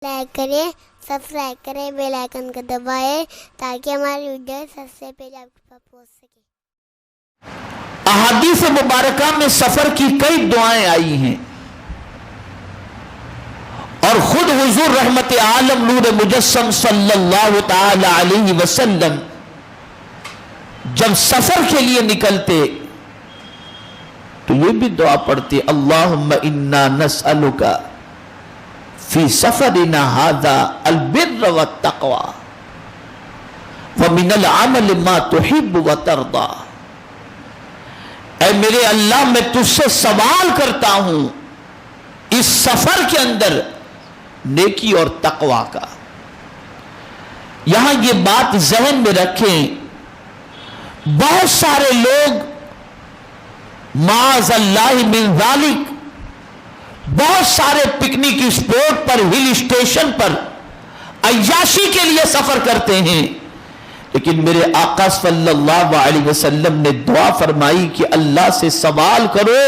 Like کریں، subscribe کریں، bell icon کو دبائیں تاکہ ہماری ویڈیو سب سے پہلے آپ کے پاس پہنچ سکے۔ احادیث مبارکہ میں سفر کی کئی دعائیں آئی ہیں اور خود حضور رحمت عالم نور مجسم صلی اللہ تعالی علیہ وسلم جب سفر کے لیے نکلتے تو یہ بھی دعا پڑھتے، اللہم انا نسألک فی سفرنا ھذا البر والتقوی ومن العمل ما تحب وترضى۔ اے میرے اللہ، میں تجھ سے سوال کرتا ہوں اس سفر کے اندر نیکی اور تقوی کا۔ یہاں یہ بات ذہن میں رکھیں، بہت سارے لوگ معاذ اللہ من ذالک بہت سارے پکنک اسپاٹ پر، ہل اسٹیشن پر عیاشی کے لیے سفر کرتے ہیں، لیکن میرے آقا صلی اللہ علیہ وسلم نے دعا فرمائی کہ اللہ سے سوال کرو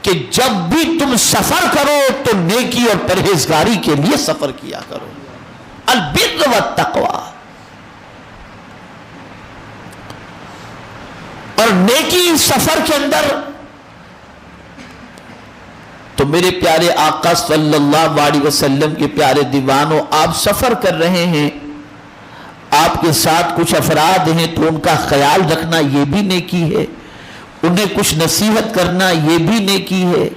کہ جب بھی تم سفر کرو تو نیکی اور پرہیزگاری کے لیے سفر کیا کرو، البر والتقوی۔ اور نیکی سفر کے اندر تو میرے پیارے آقا صلی اللہ علیہ وسلم کے پیارے دیوانوں، آپ سفر کر رہے ہیں، آپ کے ساتھ کچھ افراد ہیں تو ان کا خیال رکھنا یہ بھی نیکی ہے، انہیں کچھ نصیحت کرنا یہ بھی نیکی ہے،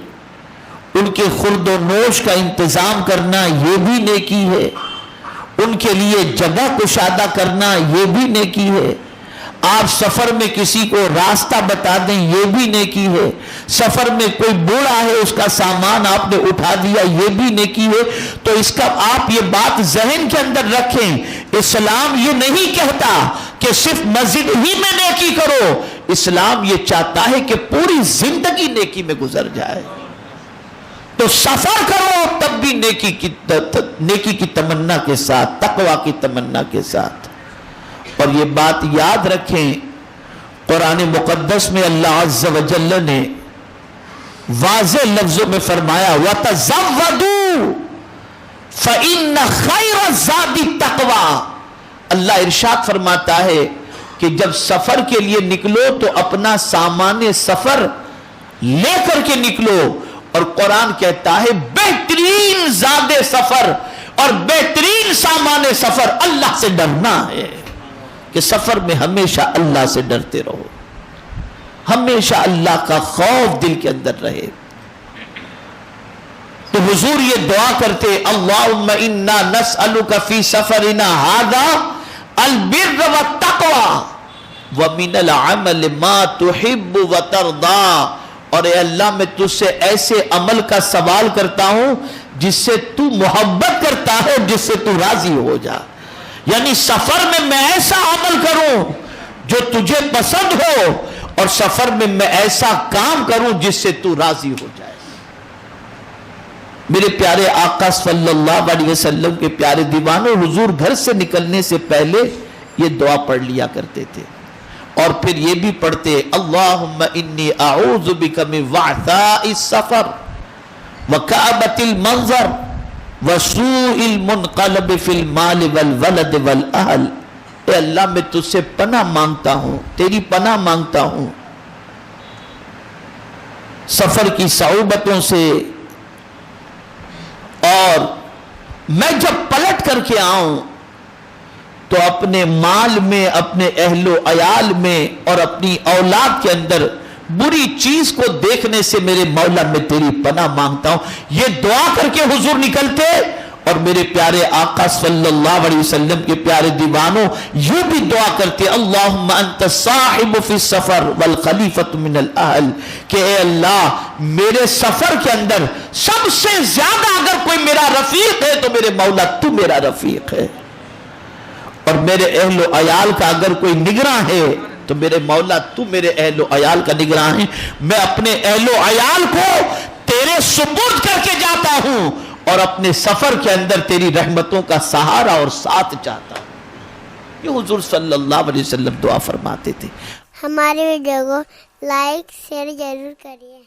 ان کے خورد و نوش کا انتظام کرنا یہ بھی نیکی ہے، ان کے لیے جگہ کشادہ کرنا یہ بھی نیکی ہے، آپ سفر میں کسی کو راستہ بتا دیں یہ بھی نیکی ہے، سفر میں کوئی بوڑھا ہے اس کا سامان آپ نے اٹھا دیا یہ بھی نیکی ہے۔ تو اس کا آپ یہ بات ذہن کے اندر رکھیں، اسلام یہ نہیں کہتا کہ صرف مسجد ہی میں نیکی کرو، اسلام یہ چاہتا ہے کہ پوری زندگی نیکی میں گزر جائے۔ تو سفر کرو تب بھی نیکی کی تمنا کے ساتھ، تقوی کی تمنا کے ساتھ۔ اور یہ بات یاد رکھیں، قرآن مقدس میں اللہ عز و جل نے واضح لفظوں میں فرمایا وَتَزَوَّدُوا فَإِنَّ خَيْرَ الزَّادِ التَّقْوَىٰ۔ اللہ ارشاد فرماتا ہے کہ جب سفر کے لیے نکلو تو اپنا سامان سفر لے کر کے نکلو، اور قرآن کہتا ہے بہترین زاد سفر اور بہترین سامان سفر اللہ سے ڈرنا ہے، کہ سفر میں ہمیشہ اللہ سے ڈرتے رہو، ہمیشہ اللہ کا خوف دل کے اندر رہے۔ تو حضور یہ دعا کرتے، اللہم انا نسألک فی سفرنا ھذا البر والتقوی ومن العمل ما تحب وترضى۔ اور اے اللہ، میں تجھ سے ایسے عمل کا سوال کرتا ہوں جس سے تو محبت کرتا ہے، جس سے تو راضی ہو جا، یعنی سفر میں ایسا عمل کروں جو تجھے پسند ہو، اور سفر میں ایسا کام کروں جس سے تو راضی ہو جائے۔ میرے پیارے آقا صلی اللہ علیہ وسلم کے پیارے دیوانوں، حضور گھر سے نکلنے سے پہلے یہ دعا پڑھ لیا کرتے تھے، اور پھر یہ بھی پڑھتے، اللہم انی اعوذ بک من وعثاء السفر وکآبۃ المنظر وسوء المنقلب فی المال والولد والاہل۔ اے اللہ، میں تجھ سے پناہ مانگتا ہوں، تیری پناہ مانگتا ہوں سفر کی صعوبتوں سے، اور میں جب پلٹ کر کے آؤں تو اپنے مال میں، اپنے اہل و عیال میں اور اپنی اولاد کے اندر بری چیز کو دیکھنے سے میرے مولا میں تیری پناہ مانگتا ہوں۔ یہ دعا کر کے حضور نکلتے، اور میرے پیارے آقا صلی اللہ علیہ وسلم کے پیارے دیوانوں یہ بھی دعا کرتے، اللہم انت صاحب فی السفر والخلیفۃ من الاہل، کہ اے اللہ، میرے سفر کے اندر سب سے زیادہ اگر کوئی میرا رفیق ہے تو میرے مولا تو میرا رفیق ہے، اور میرے اہل و عیال کا اگر کوئی نگراں ہے تو میرے مولا تو میرے اہل و عیال کا نگراں ہے۔ میں اپنے اہل و عیال کو تیرے سپرد کر کے جاتا ہوں، اور اپنے سفر کے اندر تیری رحمتوں کا سہارا اور ساتھ چاہتا ہوں۔ یہ حضور صلی اللہ علیہ وسلم دعا فرماتے تھے۔ ہماری ویڈیو کو لائک شیئر ضرور کریے۔